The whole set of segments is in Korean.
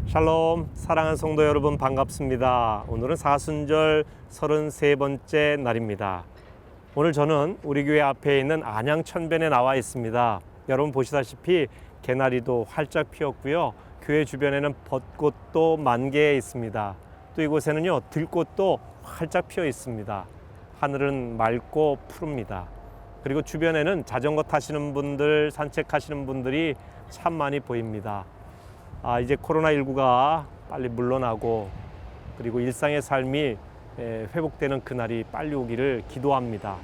샬롬, 사랑하는 성도 여러분 반갑습니다. 오늘은 사순절 33번째 날입니다. 오늘 저는 우리 교회 앞에 있는 안양천변에 나와 있습니다. 여러분 보시다시피 개나리도 활짝 피었고요. 교회 주변에는 벚꽃도 만개해 있습니다. 또 이곳에는요 들꽃도 활짝 피어 있습니다. 하늘은 맑고 푸릅니다. 그리고 주변에는 자전거 타시는 분들, 산책하시는 분들이 참 많이 보입니다. 이제 코로나19가 빨리 물러나고 그리고 일상의 삶이 회복되는 그날이 빨리 오기를 기도합니다.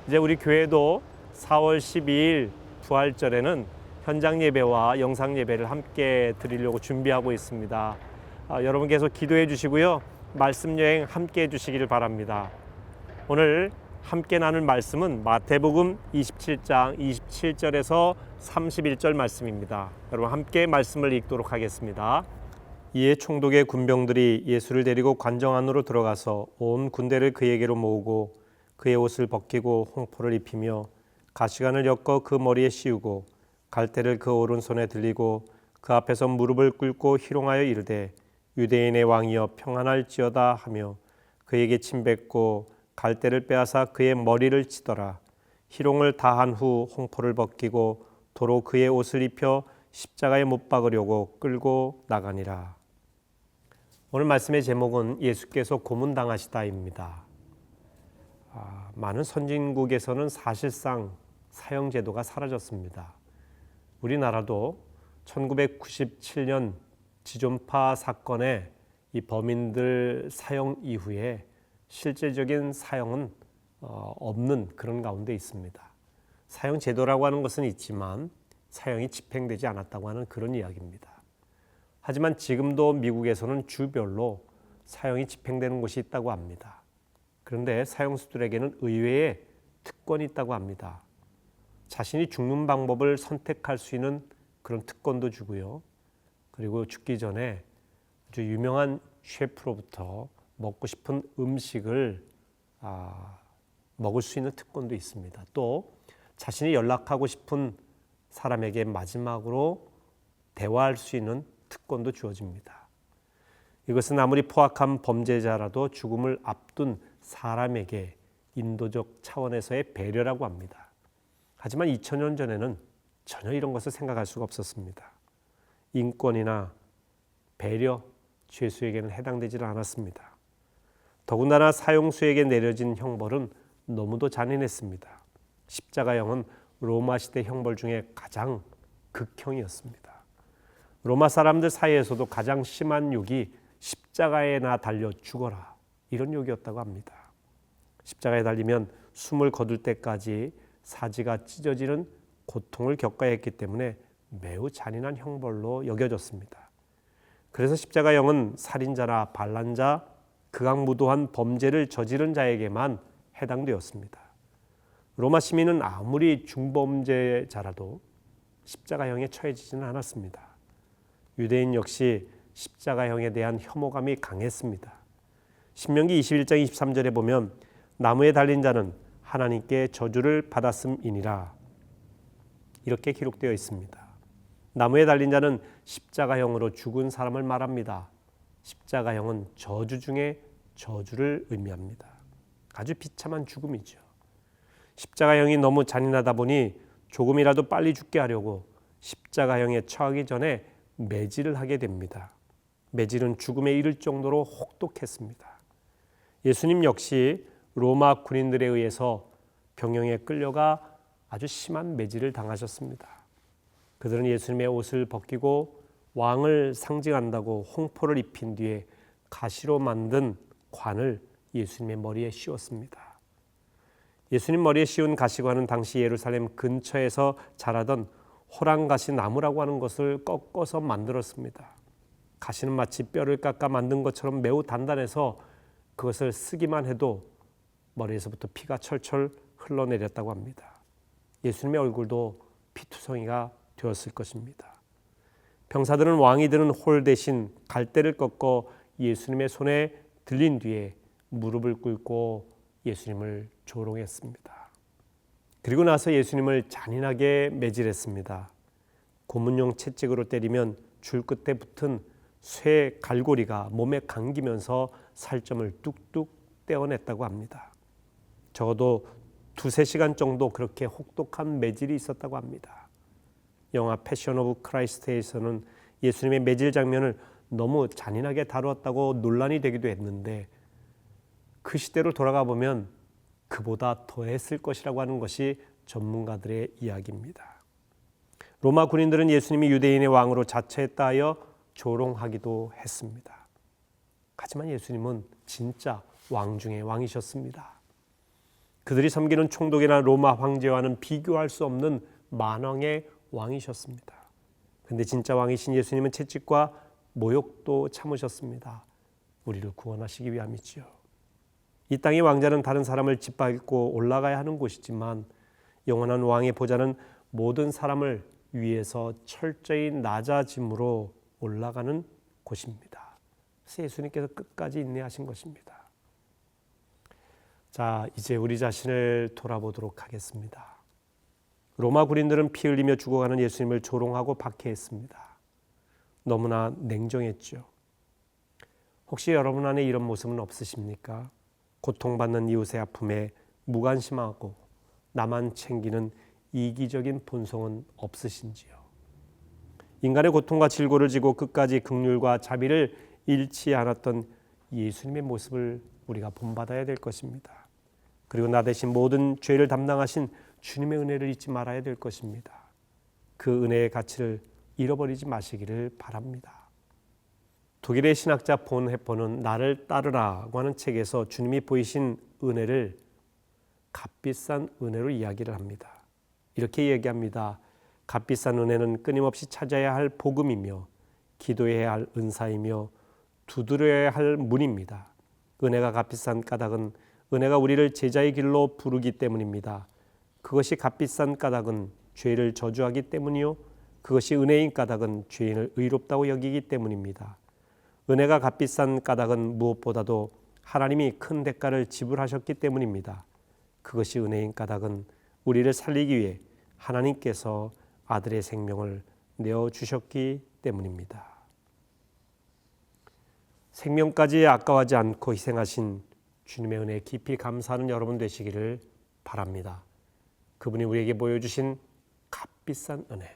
이제 우리 교회도 4월 12일 부활절에는 현장 예배와 영상 예배를 함께 드리려고 준비하고 있습니다. 여러분 계속 기도해 주시고요. 말씀 여행 함께 해 주시기를 바랍니다. 오늘 함께 나눌 말씀은 마태복음 27장 27절에서 31절 말씀입니다. 여러분 함께 말씀을 읽도록 하겠습니다. 이에 총독의 군병들이 예수를 데리고 관정 안으로 들어가서 온 군대를 그에게로 모으고 그의 옷을 벗기고 홍포를 입히며 가시관을 엮어 그 머리에 씌우고 갈대를 그 오른손에 들리고 그 앞에서 무릎을 꿇고 희롱하여 이르되 유대인의 왕이여 평안할지어다 하며 그에게 침뱉고 갈대를 빼앗아 그의 머리를 치더라. 희롱을 다한 후 홍포를 벗기고 도로 그의 옷을 입혀 십자가에 못 박으려고 끌고 나가니라. 오늘 말씀의 제목은 예수께서 고문당하시다입니다. 많은 선진국에서는 사실상 사형제도가 사라졌습니다. 우리나라도 1997년 지존파 사건의 이 범인들 사형 이후에 실제적인 사형은 없는 그런 가운데 있습니다. 사형 제도라고 하는 것은 있지만 사형이 집행되지 않았다고 하는 그런 이야기입니다. 하지만 지금도 미국에서는 주별로 사형이 집행되는 곳이 있다고 합니다. 그런데 사형수들에게는 의외의 특권이 있다고 합니다. 자신이 죽는 방법을 선택할 수 있는 그런 특권도 주고요. 그리고 죽기 전에 아주 유명한 셰프로부터 먹고 싶은 음식을 먹을 수 있는 특권도 있습니다. 또 자신이 연락하고 싶은 사람에게 마지막으로 대화할 수 있는 특권도 주어집니다. 이것은 아무리 포악한 범죄자라도 죽음을 앞둔 사람에게 인도적 차원에서의 배려라고 합니다. 하지만 2000년 전에는 전혀 이런 것을 생각할 수가 없었습니다. 인권이나 배려, 죄수에게는 해당되지 않았습니다. 더군다나 사형수에게 내려진 형벌은 너무도 잔인했습니다. 십자가형은 로마 시대 형벌 중에 가장 극형이었습니다. 로마 사람들 사이에서도 가장 심한 욕이 십자가에나 달려 죽어라, 이런 욕이었다고 합니다. 십자가에 달리면 숨을 거둘 때까지 사지가 찢어지는 고통을 겪어야 했기 때문에 매우 잔인한 형벌로 여겨졌습니다. 그래서 십자가형은 살인자나 반란자, 극악무도한 범죄를 저지른 자에게만 해당되었습니다. 로마 시민은 아무리 중범죄자라도 십자가형에 처해지지는 않았습니다. 유대인 역시 십자가형에 대한 혐오감이 강했습니다. 신명기 21장 23절에 보면 나무에 달린 자는 하나님께 저주를 받았음이니라, 이렇게 기록되어 있습니다. 나무에 달린 자는 십자가형으로 죽은 사람을 말합니다. 십자가형은 저주 중에 저주를 의미합니다. 아주 비참한 죽음이죠. 십자가형이 너무 잔인하다 보니 조금이라도 빨리 죽게 하려고 십자가형에 처하기 전에 매질을 하게 됩니다. 매질은 죽음에 이를 정도로 혹독했습니다. 예수님 역시 로마 군인들에 의해서 병영에 끌려가 아주 심한 매질을 당하셨습니다. 그들은 예수님의 옷을 벗기고 왕을 상징한다고 홍포를 입힌 뒤에 가시로 만든 관을 예수님의 머리에 씌웠습니다. 예수님 머리에 씌운 가시관은 당시 예루살렘 근처에서 자라던 호랑가시 나무라고 하는 것을 꺾어서 만들었습니다. 가시는 마치 뼈를 깎아 만든 것처럼 매우 단단해서 그것을 쓰기만 해도 머리에서부터 피가 철철 흘러내렸다고 합니다. 예수님의 얼굴도 피투성이가 되었을 것입니다. 병사들은 왕이 드는 홀 대신 갈대를 꺾어 예수님의 손에 들린 뒤에 무릎을 꿇고 예수님을 조롱했습니다. 그리고 나서 예수님을 잔인하게 매질했습니다. 고문용 채찍으로 때리면 줄 끝에 붙은 쇠 갈고리가 몸에 감기면서 살점을 뚝뚝 떼어냈다고 합니다. 적어도 2-3시간 정도 그렇게 혹독한 매질이 있었다고 합니다. 영화 패션 오브 크라이스트에서는 예수님의 매질 장면을 너무 잔인하게 다루었다고 논란이 되기도 했는데, 그 시대로 돌아가 보면 그보다 더했을 것이라고 하는 것이 전문가들의 이야기입니다. 로마 군인들은 예수님이 유대인의 왕으로 자처했다 하여 조롱하기도 했습니다. 하지만 예수님은 진짜 왕 중의 왕이셨습니다. 그들이 섬기는 총독이나 로마 황제와는 비교할 수 없는 만왕의 왕이셨습니다. 그런데 진짜 왕이신 예수님은 채찍과 모욕도 참으셨습니다. 우리를 구원하시기 위함이지요. 이 땅의 왕자는 다른 사람을 짓밟고 올라가야 하는 곳이지만, 영원한 왕의 보좌는 모든 사람을 위해서 철저히 낮아짐으로 올라가는 곳입니다. 그래서 예수님께서 끝까지 인내하신 것입니다. 자, 이제 우리 자신을 돌아보도록 하겠습니다. 로마 군인들은 피 흘리며 죽어가는 예수님을 조롱하고 박해했습니다. 너무나 냉정했죠. 혹시 여러분 안에 이런 모습은 없으십니까? 고통받는 이웃의 아픔에 무관심하고 나만 챙기는 이기적인 본성은 없으신지요? 인간의 고통과 질고를 지고 끝까지 긍휼과 자비를 잃지 않았던 예수님의 모습을 우리가 본받아야 될 것입니다. 그리고 나 대신 모든 죄를 담당하신 주님의 은혜를 잊지 말아야 될 것입니다. 그 은혜의 가치를 잃어버리지 마시기를 바랍니다. 독일의 신학자 본 헤퍼는 나를 따르라고 하는 책에서 주님이 보이신 은혜를 값비싼 은혜로 이야기를 합니다. 이렇게 얘기합니다. 값비싼 은혜는 끊임없이 찾아야 할 복음이며 기도해야 할 은사이며 두드려야 할 문입니다. 은혜가 값비싼 까닭은 은혜가 우리를 제자의 길로 부르기 때문입니다. 그것이 값비싼 까닭은 죄를 저주하기 때문이요, 그것이 은혜인 까닭은 죄인을 의롭다고 여기기 때문입니다. 은혜가 값비싼 까닭은 무엇보다도 하나님이 큰 대가를 지불하셨기 때문입니다. 그것이 은혜인 까닭은 우리를 살리기 위해 하나님께서 아들의 생명을 내어주셨기 때문입니다. 생명까지 아까워하지 않고 희생하신 주님의 은혜에 깊이 감사하는 여러분 되시기를 바랍니다. 그분이 우리에게 보여주신 값비싼 은혜,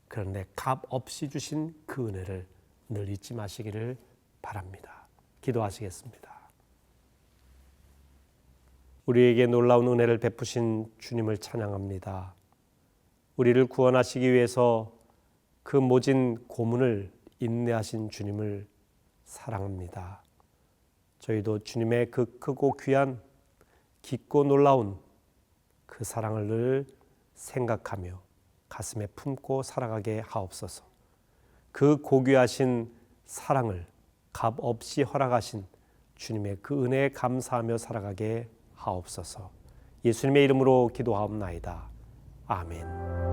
그런데 값 없이 주신 그 은혜를 늘 잊지 마시기를 바랍니다. 기도하시겠습니다. 우리에게 놀라운 은혜를 베푸신 주님을 찬양합니다. 우리를 구원하시기 위해서 그 모진 고문을 인내하신 주님을 사랑합니다. 저희도 주님의 그 크고 귀한 깊고 놀라운 그 사랑을 늘 생각하며 가슴에 품고 살아가게 하옵소서. 그 고귀하신 사랑을 값 없이 허락하신 주님의 그 은혜에 감사하며 살아가게 하옵소서. 예수님의 이름으로 기도하옵나이다. 아멘.